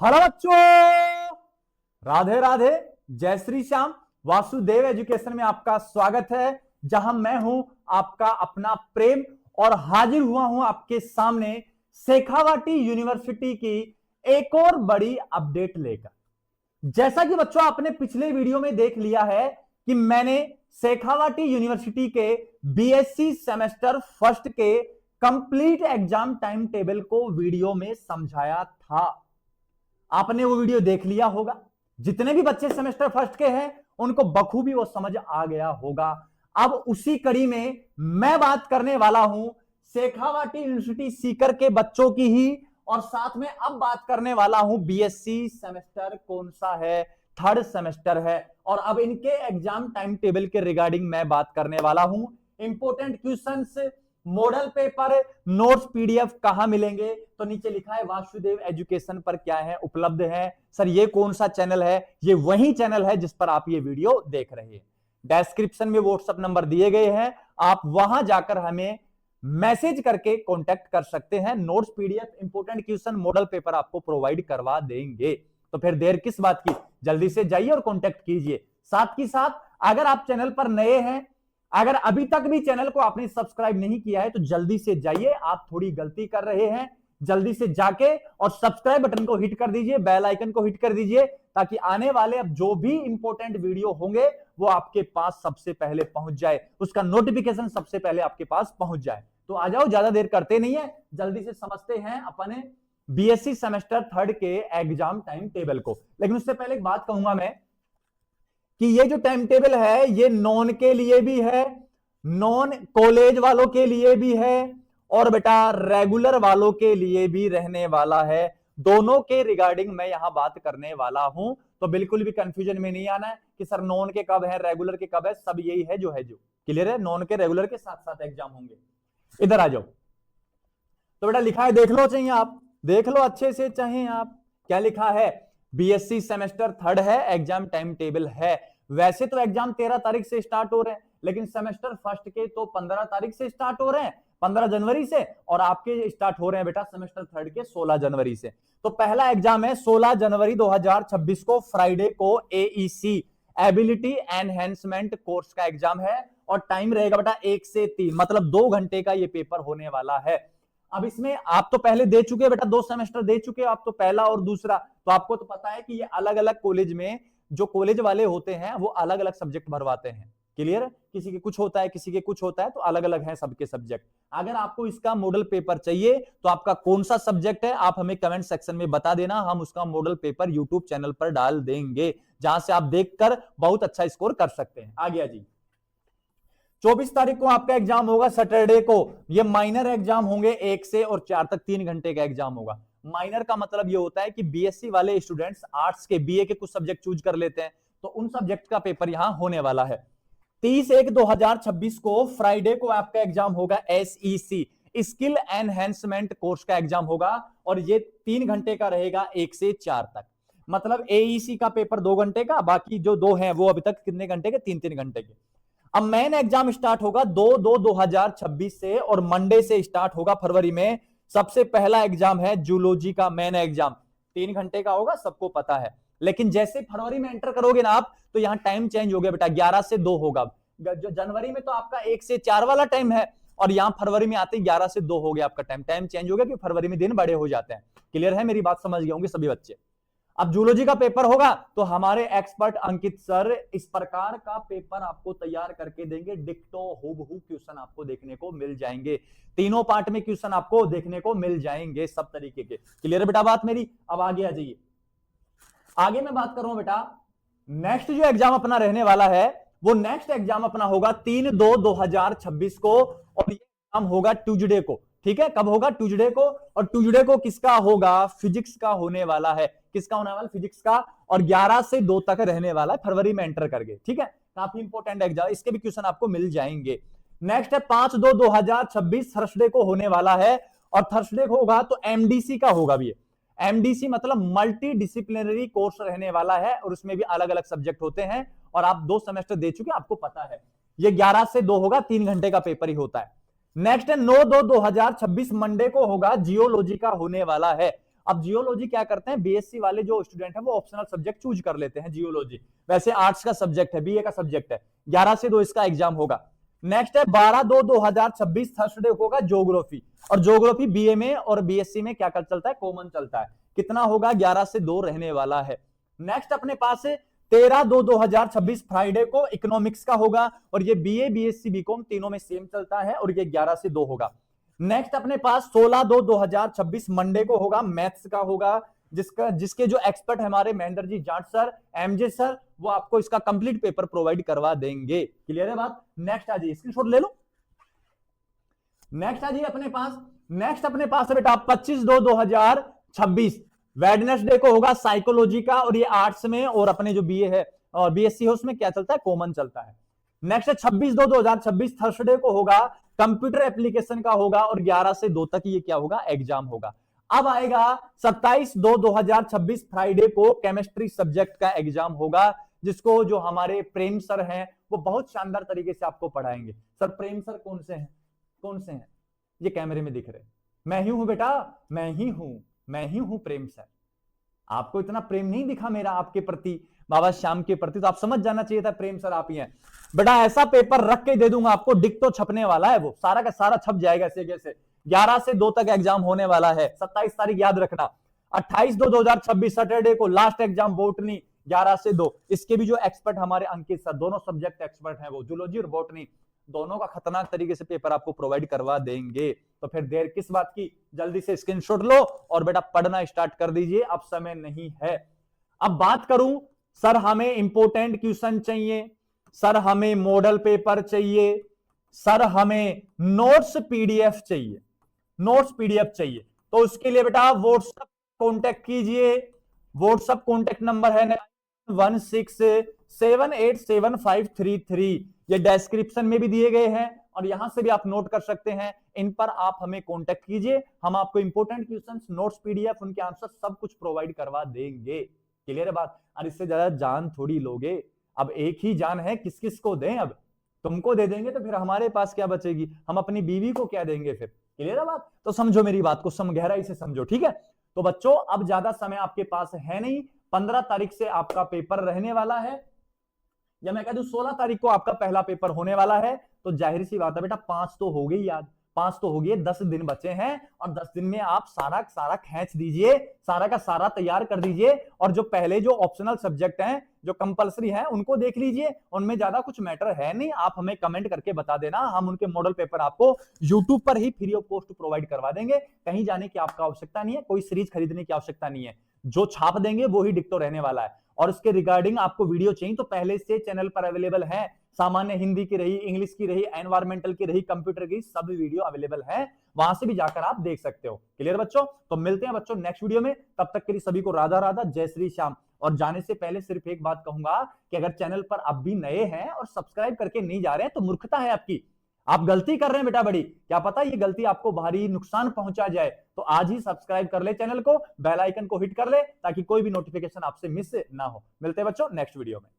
Hello बच्चों, राधे राधे, जय Shri Shyam. Vasudev education में आपका स्वागत है, जहां मैं हूं आपका अपना प्रेम और हाजिर हुआ हूं आपके सामने शेखावाटी यूनिवर्सिटी की एक और बड़ी अपडेट लेकर। जैसा कि बच्चों आपने पिछले वीडियो में देख लिया है कि मैंने शेखावाटी यूनिवर्सिटी के बीएससी सेमेस्टर फर्स्ट के कंप्लीट एग्जाम टाइम टेबल को वीडियो में समझाया था। आपने वो वीडियो देख लिया होगा। जितने भी बच्चे सेमेस्टर फर्स्ट के हैं उनको बखूबी वो समझ आ गया होगा। अब उसी कड़ी में मैं बात करने वाला हूं शेखावाटी यूनिवर्सिटी सीकर के बच्चों की ही, और साथ में अब बात करने वाला हूं बीएससी सेमेस्टर कौन सा है, थर्ड सेमेस्टर है, और अब इनके एग्जाम टाइम टेबल के रिगार्डिंग मैं बात करने वाला हूं। Important questions, model paper, notes PDF कहां मिलेंगे, तो नीचे लिखा है वासुदेव एजुकेशन पर क्या है उपलब्ध है। सर ये कौन सा चैनल है? ये वही चैनल है जिस पर आप ये वीडियो देख रहे हैं। डिस्क्रिप्शन में व्हाट्सएप नंबर दिए गए हैं, आप वहां जाकर हमें मैसेज करके कांटेक्ट कर सकते हैं। Notes PDF, important question, model paper आपको प्रोवाइड करवा देंगे। तो फिर देर किस बात की, जल्दी से जाइए और कांटेक्ट कीजिए। साथ ही साथ अगर आप चैनल पर नए हैं, अगर अभी तक भी चैनल को आपने सब्सक्राइब नहीं किया है, तो जल्दी से जाइए, आप थोड़ी गलती कर रहे हैं। जल्दी से जाके और सब्सक्राइब बटन को हिट कर दीजिए, बेल आइकन को हिट कर दीजिए, ताकि आने वाले अब जो भी इंपॉर्टेंट वीडियो होंगे वो आपके पास सबसे पहले पहुंच जाए, उसका नोटिफिकेशन सबसे पहले आपके पास पहुंच जाए। तो आ जाओ, ज्यादा देर करते नहीं है, जल्दी से समझते हैं अपने बीएससी सेमेस्टर थर्ड के एग्जाम टाइम टेबल को। लेकिन उससे पहले एक बात कहूंगा मैं कि ये जो टाइम टेबल है ये नॉन के लिए भी है, नॉन कॉलेज वालों के लिए भी है, और बेटा रेगुलर वालों के लिए भी रहने वाला है। दोनों के रिगार्डिंग मैं यहां बात करने वाला हूं, तो बिल्कुल भी कंफ्यूजन में नहीं आना है कि सर नॉन के कब है, रेगुलर के कब है। सब यही है जो क्लियर है। नॉन के रेगुलर के साथ साथ एग्जाम होंगे। इधर आ जाओ, तो बेटा लिखा है, देख लो, चाहिए आप देख लो अच्छे से, चाहे आप क्या लिखा है, बीएससी सेमेस्टर थर्ड है, एग्जाम टाइम टेबल है। वैसे तो एग्जाम 13 तारीख से स्टार्ट हो रहे हैं, लेकिन सेमेस्टर फर्स्ट के तो 15 तारीख से स्टार्ट हो रहे हैं, 15 जनवरी से, और आपके स्टार्ट हो रहे हैं बेटा सेमेस्टर थर्ड के 16 जनवरी से। तो पहला एग्जाम है 16 जनवरी 2026 को, फ्राइडे को, एईसी एबिलिटी एनहेंसमेंट कोर्स का एग्जाम है, और टाइम रहेगा बेटा 1 से 3, मतलब 2 घंटे का ये पेपर होने वाला है। अब इसमें आप तो पहले दे चुके बेटा, 2 सेमेस्टर दे चुके आप तो, पहला और दूसरा, तो आपको तो पता है कि ये अलग अलग कॉलेज में जो कॉलेज वाले होते हैं वो अलग अलग सब्जेक्ट भरवाते हैं। क्लियर है? किसी के कुछ होता है, किसी के कुछ होता है, तो अलग अलग है सबके सब्जेक्ट। अगर आपको इसका मॉडल पेपर चाहिए तो आपका कौन सा सब्जेक्ट है आप हमें कमेंट सेक्शन में बता देना, हम उसका मॉडल पेपर यूट्यूब चैनल पर डाल देंगे, जहां से आप देखकर बहुत अच्छा स्कोर कर सकते हैं। आ गया जी। 24 तारीख को आपका एग्जाम होगा, सैटरडे को। ये माइनर एग्जाम होंगे 1 से और 4 तक, 3 घंटे का एग्जाम होगा। माइनर का मतलब ये होता है कि बीएससी वाले स्टूडेंट्स आर्ट्स के, बीए के कुछ सब्जेक्ट चूज कर लेते हैं, तो उन सब्जेक्ट का पेपर यहां होने वाला है। 30/1/2026 को फ्राइडे को आपका एग्जाम होगा, एसईसी स्किल एनहेंसमेंट कोर्स का एग्जाम होगा, और ये 3 घंटे का रहेगा, 1 से 4 तक। मतलब एईसी का पेपर 2 घंटे का, बाकी जो 2 हैं वो अभी तक कितने घंटे के, 3-3 घंटे के। अब मेन एग्जाम स्टार्ट होगा 2/2/2026 से, और मंडे से स्टार्ट होगा फरवरी में। सबसे पहला एग्जाम है जूलॉजी का मेन एग्जाम, 3 घंटे का होगा, सबको पता है। लेकिन जैसे फरवरी में एंटर करोगे ना आप, तो यहां टाइम चेंज हो गया बेटा, 11 से 2 होगा। जो जनवरी में तो आपका 1 से 4 वाला टाइम है, और यहां फरवरी में आते 11 से 2 हो गया आपका टाइम। टाइम चेंज हो गया कि फरवरी में दिन बड़े हो जाते हैं। क्लियर है? मेरी बात समझ गए होंगे सभी बच्चे। अब जूलॉजी का पेपर होगा तो हमारे एक्सपर्ट अंकित सर इस प्रकार का पेपर आपको तैयार करके देंगे, डिक्टो हूबहू क्वेश्चन आपको देखने को मिल जाएंगे, तीनों पार्ट में क्वेश्चन आपको देखने को मिल जाएंगे सब तरीके के। क्लियर है बेटा बात मेरी? अब आगे आ जाइए। आगे मैं बात कर रहा हूं बेटा, नेक्स्ट जो एग्जाम अपना रहने वाला है वो नेक्स्ट एग्जाम अपना होगा 3/2/2026 को, और ये एग्जाम होगा ट्यूसडे को। ठीक है? कब होगा? ट्यूसडे को। और ट्यूसडे को किसका होगा? फिजिक्स का होने वाला है। किसका होने वाला? फिजिक्स का। और 11 से 2 तक रहने वाला है, फरवरी में एंटर करके। ठीक है? काफी इंपॉर्टेंट एग्जाम, इसके भी क्वेश्चन आपको मिल जाएंगे। नेक्स्ट है 5/2/2026, थर्सडे को होने वाला है, और थर्सडे को होगा तो एमडीसी का होगा भी। एमडीसी मतलब मल्टी डिसिप्लिनरी कोर्स रहने वाला है, और उसमें भी अलग अलग सब्जेक्ट होते हैं, और आप 2 सेमेस्टर दे चुके, आपको पता है। ये 11 से 2 होगा, 3 घंटे का पेपर ही होता है। नेक्स्ट है 9/2/2026, मंडे को होगा, जियोलॉजी का होने वाला है, अब जियोलॉजी क्या करते हैं, बीएससी वाले जो स्टूडेंट हैं वो ऑप्शनल सब्जेक्ट चूज कर लेते हैं जियोलॉजी, वैसे आर्ट्स का सब्जेक्ट है, बीए का सब्जेक्ट है। 11 से 2 इसका एग्जाम होगा। नेक्स्ट है 12/2/2026 थर्सडे होगा ज्योग्राफी, और ज्योग्राफी बीए में और बीएससी में क्या चलता है, कॉमन चलता है। कितना होगा, 11 से 2 रहने वाला है। नेक्स्ट अपने पास है 13/2/2026 फ्राइडे को इकोनॉमिक्स का होगा, और ये बीए बीएससी बीकॉम तीनों में सेम चलता है, और ये 11 से 2 होगा। नेक्स्ट अपने पास 16/2/2026 मंडे को होगा, मैथ्स का होगा, जिसके जो एक्सपर्ट है हमारे Mahendra ji Jat sir, MJ sir, वो आपको इसका कंप्लीट पेपर प्रोवाइड करवा देंगे। क्लियर है बात। नेक्स्ट आ जाइए, स्क्रीनशॉट ले लो। नेक्स्ट आ जाइए अपने पास, नेक्स्ट अपने पास है बेटा 25/2/2026 वेडनेसडे को होगा साइकोलॉजी का, और ये आर्ट्स में, और अपने जो बीए है और बीएससी है उसमें क्या चलता है, कॉमन चलता है। नेक्स्ट 26/2/2026 थर्सडे को होगा कंप्यूटर एप्लीकेशन का होगा, और 11 से 2 तक ये क्या होगा, एग्जाम होगा। अब आएगा 27/2/2026 फ्राइडे को केमिस्ट्री सब्जेक्ट का एग्जाम होगा, जिसको जो हमारे प्रेम सर हैं वो बहुत शानदार तरीके से आपको पढ़ाएंगे। सर प्रेम सर कौन से हैं, कौन से हैं, ये कैमरे में दिख रहे, मैं ही हूं बेटा, मैं ही हूं प्रेम सर। आपको इतना प्रेम नहीं दिखा मेरा आपके प्रति, बाबा श्याम के प्रति, तो आप समझ जाना चाहिए था प्रेम सर आप ही हैं। बेटा ऐसा पेपर रख के दे दूंगा आपको, डिक तो छपने वाला है, वो सारा का सारा छप जाएगा ऐसे कैसे। 11 से 2 तक एग्जाम होने वाला है, 27 तारीख याद रखना। 28/2/2026 सैटरडे को लास्ट एग्जाम बोटनी, 11 से 2। इसके भी जो एक्सपर्ट हमारे अंकित सर, दोनों सब्जेक्ट एक्सपर्ट हैं वो, जूलॉजी और बोटनी, दोनों का खतरनाक तरीके से पेपर आपको प्रोवाइड करवा देंगे। तो फिर देर किस बात की, जल्दी से स्क्रीनशॉट लो और बेटा पढ़ना स्टार्ट कर दीजिए, अब समय नहीं है। अब बात करूं, सर हमें इंपोर्टेंट क्वेश्चन चाहिए, सर हमें मॉडल पेपर चाहिए, सर हमें नोट्स पीडीएफ चाहिए, नोट्स पीडीएफ चाहिए। तो उसके लिए बेटा व्हाट्सएप कांटेक्ट कीजिए, व्हाट्सएप कांटेक्ट नंबर है 9167875533, ये डिस्क्रिप्शन में भी दिए गए हैं, और यहां से भी आप नोट कर सकते हैं। इन पर आप हमें कांटेक्ट कीजिए, हम आपको इंपोर्टेंट क्वेश्चंस, नोट्स पीडीएफ, उनके आंसर सब कुछ प्रोवाइड करवा देंगे। क्लियर है बात। और इससे ज्यादा जान थोड़ी लोगे, अब एक ही जान है, किस किस को दें, अब तुमको दे देंगे तो फिर हमारे पास क्या बचेगी, हम अपनी बीवी को क्या देंगे फिर। क्लियर है बात। तो समझो मेरी बात को, गहराई से समझो, ठीक है। तो बच्चों अब ज्यादा समय आपके पास है नहीं, 15 तारीख से आपका पेपर रहने वाला है, या मैं कह दूं 16 तारीख को आपका पहला पेपर होने वाला है। तो जाहिर सी बात है बेटा 5 तो हो गई याद, 5 तो हो गए, 10 दिन बचे हैं, और 10 दिन में आप सारा सारा खींच दीजिए, सारा का सारा तैयार कर दीजिए। और जो पहले जो ऑप्शनल सब्जेक्ट हैं, जो कंपलसरी हैं, उनको देख लीजिए, उनमें ज्यादा कुछ मैटर है नहीं। आप हमें कमेंट करके बता देना, हम उनके मॉडल पेपर आपको यूट्यूब पर ही फ्री ऑफ कॉस्ट प्रोवाइड करवा देंगे। कहीं जाने की आपका आवश्यकता नहीं है, कोई सीरीज खरीदने की आवश्यकता नहीं है, जो छाप देंगे वो ही डिक्टो रहने वाला है। और उसके रिगार्डिंग आपको वीडियो चाहिए तो पहले से चैनल पर अवेलेबल है, सामान्य हिंदी की रही, इंग्लिश की रही, एनवायरमेंटल की रही, कंप्यूटर की, सब वीडियो अवेलेबल है, वहां से भी जाकर आप देख सकते हो। क्लियर बच्चों। तो मिलते हैं बच्चों नेक्स्ट वीडियो में, तब तक के लिए सभी को राधा राधा, जय श्री श्याम। और जाने से पहले सिर्फ एक बात कहूंगा कि अगर चैनल पर अब भी नए हैं और सब्सक्राइब करके नहीं जा रहे हैं तो मूर्खता है आपकी, आप गलती कर रहे हैं बेटा बड़ी, क्या पता ये गलती आपको भारी नुकसान पहुंचा जाए। तो आज ही सब्सक्राइब कर ले चैनल को, बेल आइकन को हिट कर ले, ताकि कोई भी नोटिफिकेशन आपसे मिस ना हो। मिलते हैं बच्चों नेक्स्ट वीडियो में।